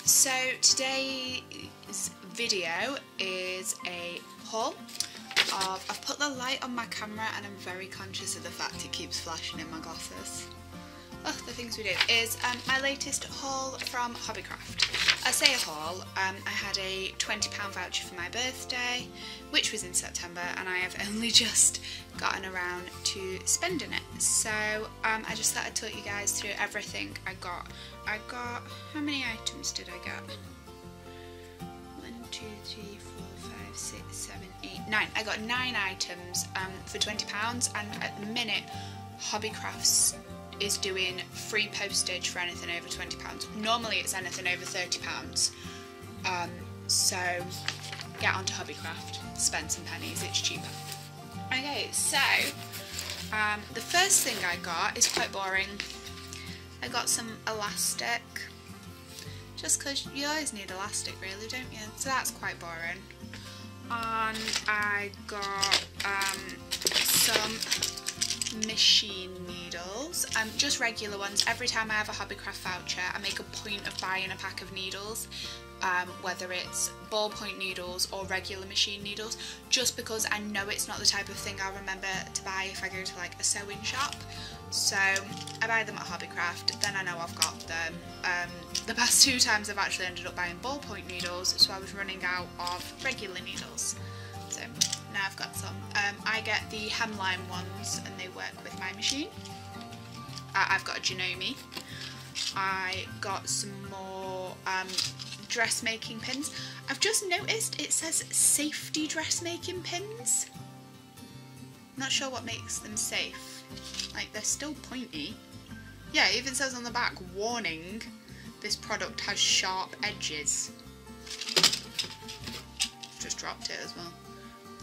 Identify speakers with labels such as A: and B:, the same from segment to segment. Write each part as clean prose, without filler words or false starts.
A: So today's video is a haul of, I've put the light on my camera and I'm very conscious of the fact it keeps flashing in my glasses. Oh, the things we do is my latest haul from Hobbycraft. I say a haul, I had a £20 voucher for my birthday, which was in September, and I have only just gotten around to spending it. So I just thought I'd talk you guys through everything I got. How many items did I get? 1, 2, 3, 4, 5, 6, 7, 8, 9. I got 9 items for £20, and at the minute Hobbycrafts is doing free postage for anything over £20. Normally it's anything over £30. So get onto Hobbycraft, spend some pennies, it's cheaper. Okay, so the first thing I got is quite boring. I got some elastic, just because you always need elastic really, don't you? So that's quite boring. And I got some machine needles, just regular ones. Every time I have a Hobbycraft voucher I make a point of buying a pack of needles, whether it's ballpoint needles or regular machine needles, just because I know it's not the type of thing I'll remember to buy if I go to like a sewing shop. So I buy them at Hobbycraft, then I know I've got them. The past 2 times I've actually ended up buying ballpoint needles, so I was running out of regular needles. So now I've got some. I get the hemline ones and they work with my machine. I've got a Janome. I got some more dressmaking pins. I've just noticed it says safety dressmaking pins. Not sure what makes them safe. Like, they're still pointy. Yeah, it even says on the back, warning, this product has sharp edges. Just dropped it as well.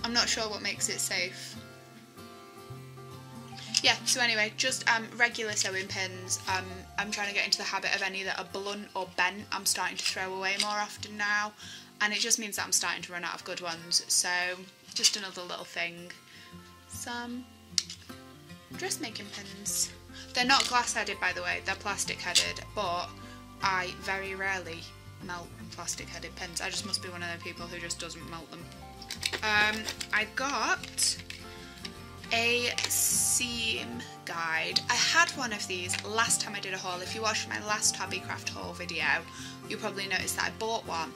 A: I'm not sure what makes it safe. Yeah, so anyway, just regular sewing pins. I'm trying to get into the habit of any that are blunt or bent. I'm starting to throw away more often now, and it just means that I'm starting to run out of good ones. So just another little thing. Some dressmaking pins. They're not glass-headed, by the way, they're plastic-headed, but I very rarely melt plastic-headed pins. I just must be one of those people who just doesn't melt them. I got a seam guide. I had one of these last time I did a haul. If you watched my last Hobbycraft haul video, you probably noticed that I bought one.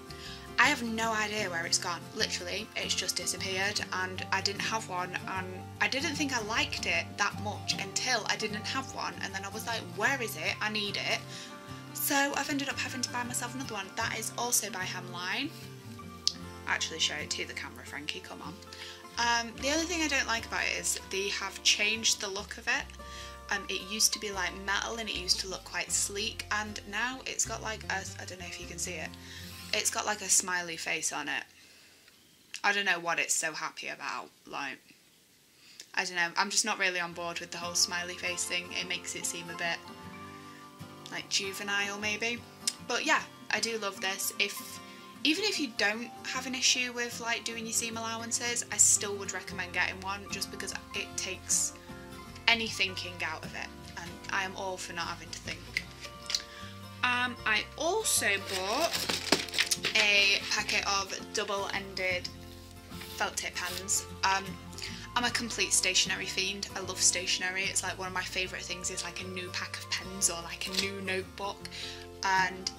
A: I have no idea where it's gone. Literally, it's just disappeared, and I didn't have one, and I didn't think I liked it that much until I didn't have one, and then I was like, where is it? I need it. So I've ended up having to buy myself another one. That is also by Hemline. Actually show it to the camera, Frankie, come on. The other thing I don't like about it is they have changed the look of it. It used to be like metal and it used to look quite sleek, and now it's got like a, I don't know if you can see it, it's got like a smiley face on it. I don't know what it's so happy about, like, I don't know, I'm just not really on board with the whole smiley face thing. It makes it seem a bit like juvenile maybe. But yeah, I do love this. Even if you don't have an issue with like doing your seam allowances, I still would recommend getting one, just because it takes any thinking out of it, and I am all for not having to think. I also bought a packet of double-ended felt tip pens. I'm a complete stationery fiend. I love stationery. It's like one of my favourite things is like a new pack of pens or like a new notebook. And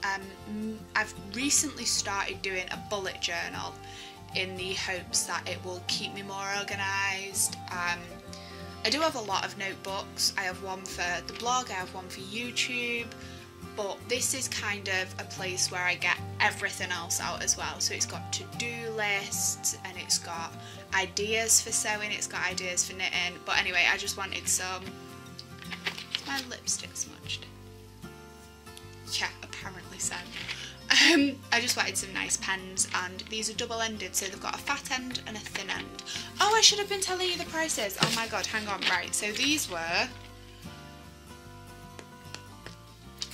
A: I've recently started doing a bullet journal in the hopes that it will keep me more organised. I do have a lot of notebooks. I have one for the blog, I have one for YouTube, but this is kind of a place where I get everything else out as well. So it's got to-do lists, and it's got ideas for sewing, it's got ideas for knitting. But anyway, I just wanted some... My lipstick smudged. Yeah, apparently so. I just wanted some nice pens, and these are double-ended, so they've got a fat end and a thin end. Oh, I should have been telling you the prices. Oh my god, hang on. Right, so these were...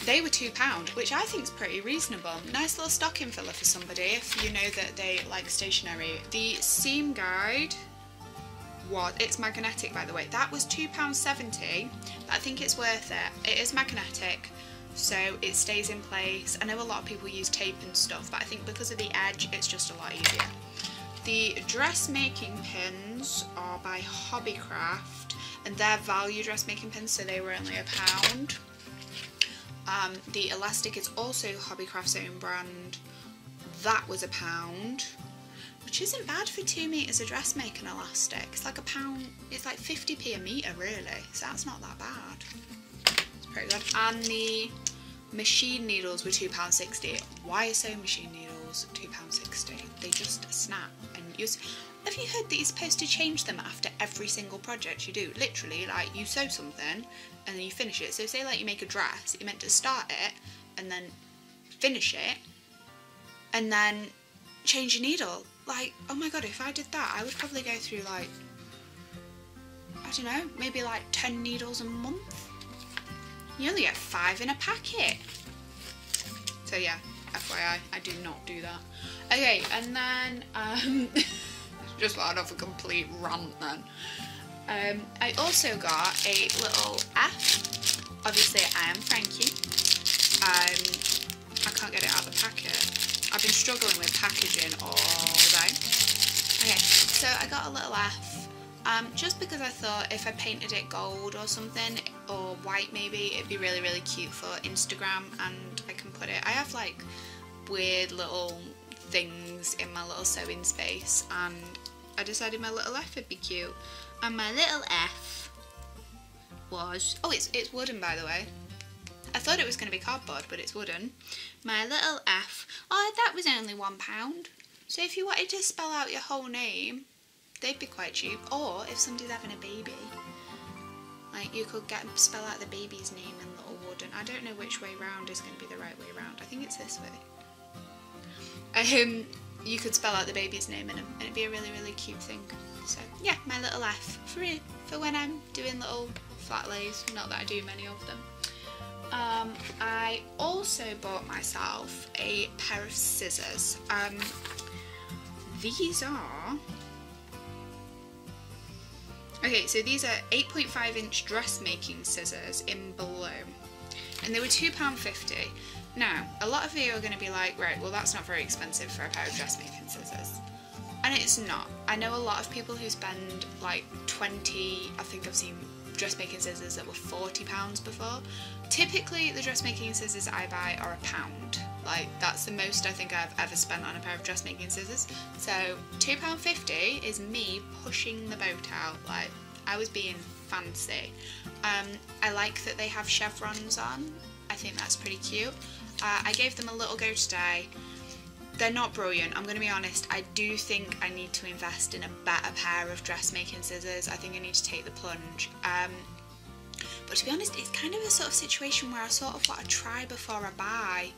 A: They were £2, which I think is pretty reasonable. Nice little stocking filler for somebody if you know that they like stationery. The seam guide was, it's magnetic by the way, that was £2.70, but I think it's worth it. It is magnetic. so it stays in place. I know a lot of people use tape and stuff, but I think because of the edge it's just a lot easier. The dressmaking pins are by Hobbycraft, and they're value dressmaking pins, so they were only £1. The elastic is also Hobbycraft's own brand. That was £1, which isn't bad for 2 meters of dressmaking elastic. It's like £1, it's like 50p a metre really, so that's not that bad. It's pretty good. And the machine needles were £2.60. Why are so machine needles £2.60? They just snap and use. Have you heard that you're supposed to change them after every single project you do? Literally, like you sew something and then you finish it. So say like you make a dress, you're meant to start it and then finish it and then change your needle. Like, oh my god, if I did that, I would probably go through like, I don't know, maybe like 10 needles a month. You only get 5 in a packet. So yeah, FYI, I do not do that. Okay, and then, just went off a complete rant then. I also got a little F. Obviously, I am Frankie. I can't get it out of the packet. I've been struggling with packaging all day. Okay, so I got a little F. Just because I thought if I painted it gold or something, or white maybe, it'd be really, really cute for Instagram, and I can put it. I have like weird little things in my little sewing space, and I decided my little F would be cute. And my little F was, oh, it's wooden, by the way. I thought it was going to be cardboard, but it's wooden. My little F, oh, that was only £1. So if you wanted to spell out your whole name, they'd be quite cheap. Or if somebody's having a baby, like you could spell out the baby's name in little wooden. I don't know which way round is going to be the right way round. I think it's this way. You could spell out the baby's name in them, and it'd be a really, really cute thing. So yeah, my little F for when I'm doing little flat lays. Not that I do many of them. I also bought myself a pair of scissors. These are, okay, so these are 8.5-inch dressmaking scissors in blue, and they were £2.50. Now, a lot of you are going to be like, right, well that's not very expensive for a pair of dressmaking scissors. And it's not. I know a lot of people who spend like 20, I think I've seen dressmaking scissors that were £40 before. Typically the dressmaking scissors I buy are £1. Like that's the most I think I've ever spent on a pair of dressmaking scissors. So £2.50 is me pushing the boat out. Like I was being fancy. I like that they have chevrons on. I think that's pretty cute. I gave them a little go today. They're not brilliant, I'm going to be honest. I do think I need to invest in a better pair of dressmaking scissors. I think I need to take the plunge. But to be honest, it's kind of a sort of situation where I sort of want to try before I buy.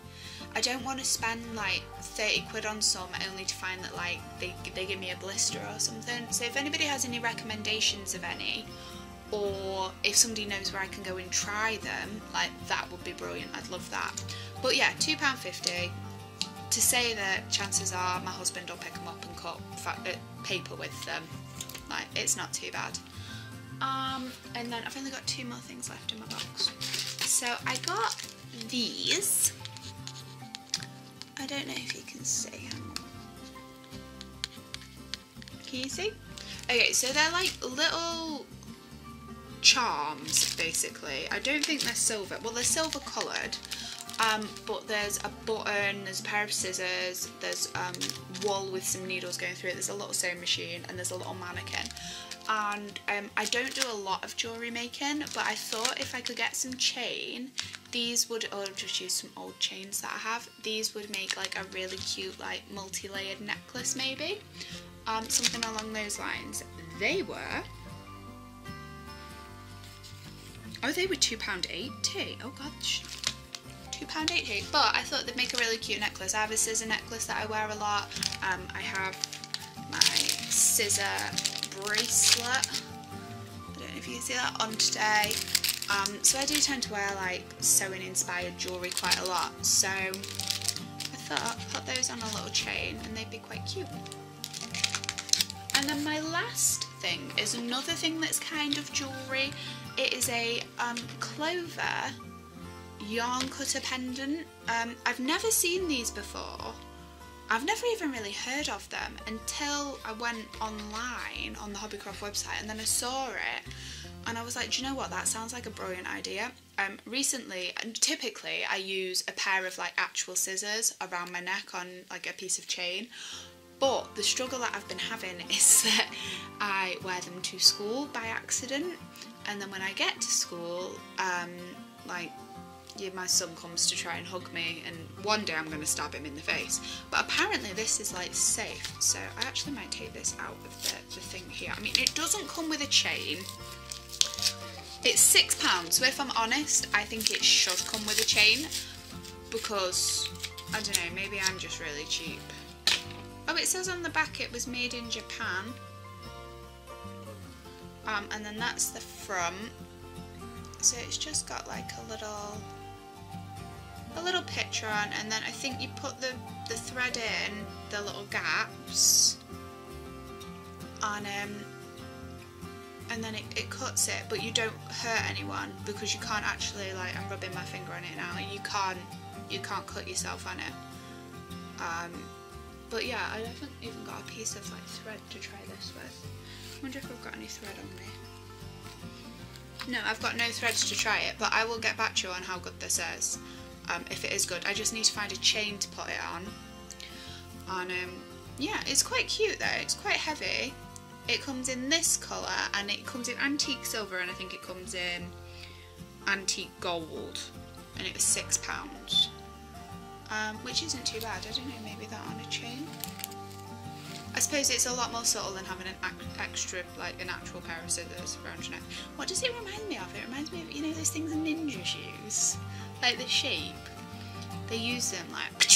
A: I don't want to spend like 30 quid on some only to find that like they give me a blister or something. So if anybody has any recommendations of any, or if somebody knows where I can go and try them, like that would be brilliant. I'd love that. But yeah, £2.50. To say that chances are my husband will pick them up and cut paper with them. Like, it's not too bad. And then I've only got 2 more things left in my box. So I got these. I don't know if you can see. Hang on. Can you see? Okay, so they're like little charms, basically. I don't think they're silver. Well, they're silver coloured. But there's a button, there's a pair of scissors, there's wool with some needles going through it, there's a little sewing machine, and there's a little mannequin. And I don't do a lot of jewellery making, but I thought if I could get some chain, these would, or just use some old chains that I have, these would make like a really cute like multi-layered necklace maybe. Something along those lines. They were £2.80. Oh gosh. £2.80, but I thought they'd make a really cute necklace. I have a scissor necklace that I wear a lot. I have my scissor bracelet. I don't know if you can see that on today. So I do tend to wear like sewing inspired jewellery quite a lot. So I thought I'd put those on a little chain and they'd be quite cute. And then my last thing is another thing that's kind of jewellery. It is a clover yarn cutter pendant. I've never seen these before. I've never even really heard of them until I went online on the Hobbycraft website, and then I saw it and I was like, do you know what, that sounds like a brilliant idea. Recently, and typically I use a pair of like actual scissors around my neck on like a piece of chain, but the struggle that I've been having is that I wear them to school by accident, and then when I get to school, my son comes to try and hug me, and one day I'm going to stab him in the face. But apparently this is like safe, so I actually might take this out of the thing here. I mean, it doesn't come with a chain. It's £6, so if I'm honest, I think it should come with a chain, because, I don't know, maybe I'm just really cheap. Oh, it says on the back it was made in Japan. And then that's the front. So it's just got like a little picture on, and then I think you put the thread in the little gaps on and then it cuts it, but you don't hurt anyone, because you can't actually, like, I'm rubbing my finger on it now, you can't cut yourself on it. But yeah, I haven't even got a piece of like thread to try this with. I wonder if I've got any thread on me. No, I've got no threads to try it, but I will get back to you on how good this is, if it is good. I just need to find a chain to put it on. And yeah, it's quite cute though, it's quite heavy. It comes in this colour, and it comes in antique silver, and I think it comes in antique gold, and it was £6. Which isn't too bad. I don't know, maybe that on a chain. I suppose it's a lot more subtle than having an extra, like an actual pair of scissors around your neck. What does it remind me of? It reminds me of, you know, those things ninja shoes, like the shape. They use them like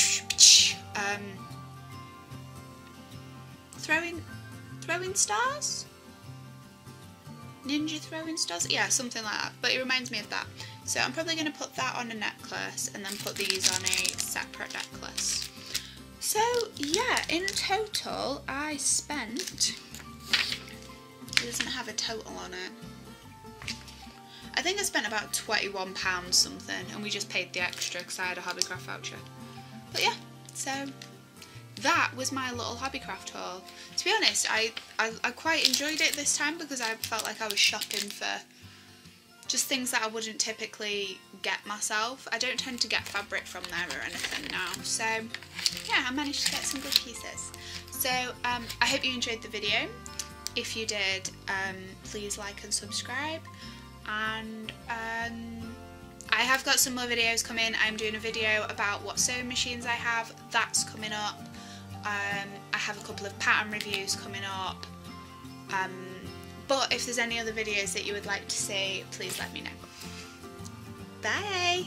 A: throwing stars? Ninja throwing stars? Yeah, something like that. But it reminds me of that. So I'm probably going to put that on a necklace, and then put these on a separate necklace. So yeah, in total I spent, it doesn't have a total on it, I think I spent about £21 something, and we just paid the extra because I had a Hobbycraft voucher. But yeah, so that was my little Hobbycraft haul. To be honest, I quite enjoyed it this time, because I felt like I was shopping for just things that I wouldn't typically get myself. I don't tend to get fabric from there or anything now, so yeah, I managed to get some good pieces. So I hope you enjoyed the video. If you did, please like and subscribe, and I have got some more videos coming. I'm doing a video about what sewing machines I have, that's coming up. I have a couple of pattern reviews coming up, but if there's any other videos that you would like to see, please let me know. Bye!